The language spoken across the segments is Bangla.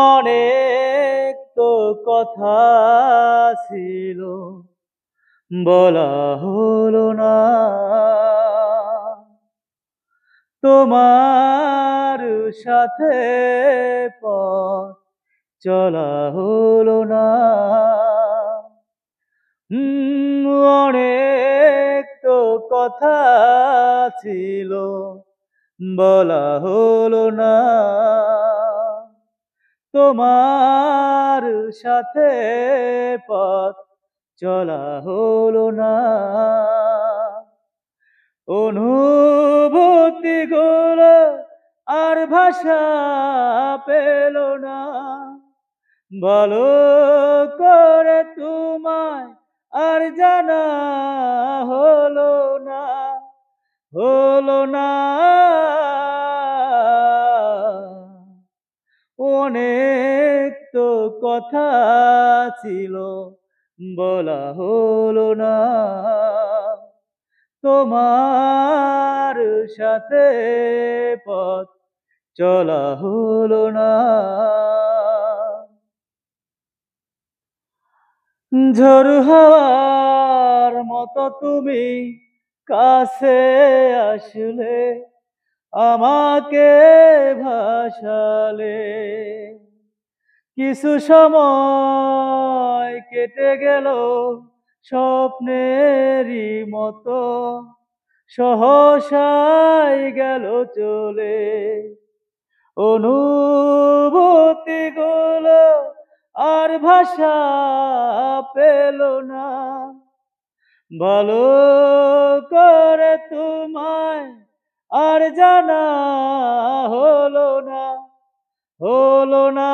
অনেক তো কথা ছিল, বলা হলো না। তোমার সাথে পথ চলা হলো না। অনেক তো কথা ছিল, বলা হলো না। তোমার সাথে পথ চলা হলো না। অনুভূতিগুলো আর ভাষা পেল না। ভালো করে তোমায় আর জানা হলো না, হলো না। অনেক তো কথা ছিল, বলা হলো না। তোমার সাথে পথ চলা হলো না। ঝড় হাওয়ার মতো তুমি কাছে আসলে, আমাকে ভাসালে। কিছু সময় কেটে গেল স্বপ্নেরই মতো, সহসাই গেল চলে। অনুভূতিগুলো আর ভাষা পেল না। ভালো করে তোমায় আর জানা হলো না, হলো না।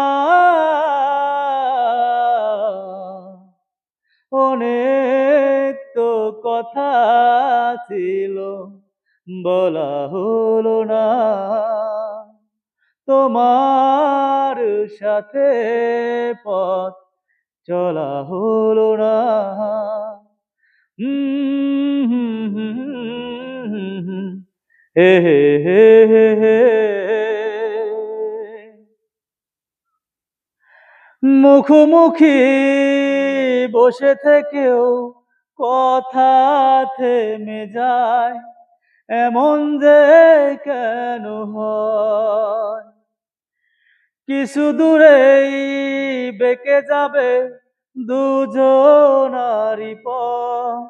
অনেক তো কথা ছিল, বলা হলো না। তোমার সাথে পথ চলা হলো না। হে হে হে হে হে। মুখোমুখি বসে থেকেও কথা থেমে যায়, এমন যে কেন হয়। কিছু দূরেই বেঁকে যাবে দুজনারই পথ,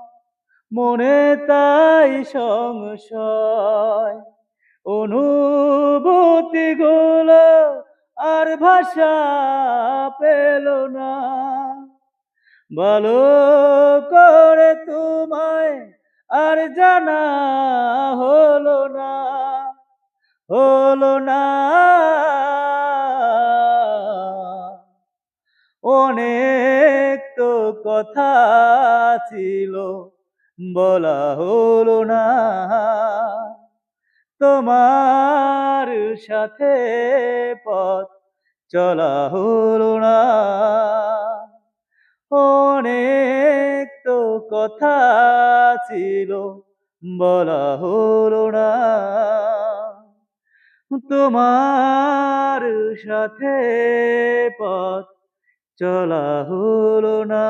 মনে তাই সংশয়। অনুভূতিগুলো আর ভাষা পেল না। ভালো করে তোমায় আর জানা হলো না, হলো না। অনেক তো কথা ছিল, বলা হলো না। তোমার সাথে পথ চলা হলো না। অনেক তো কথা ছিল, বলা হলো না। তোমার সাথে পথ চলা হলো না।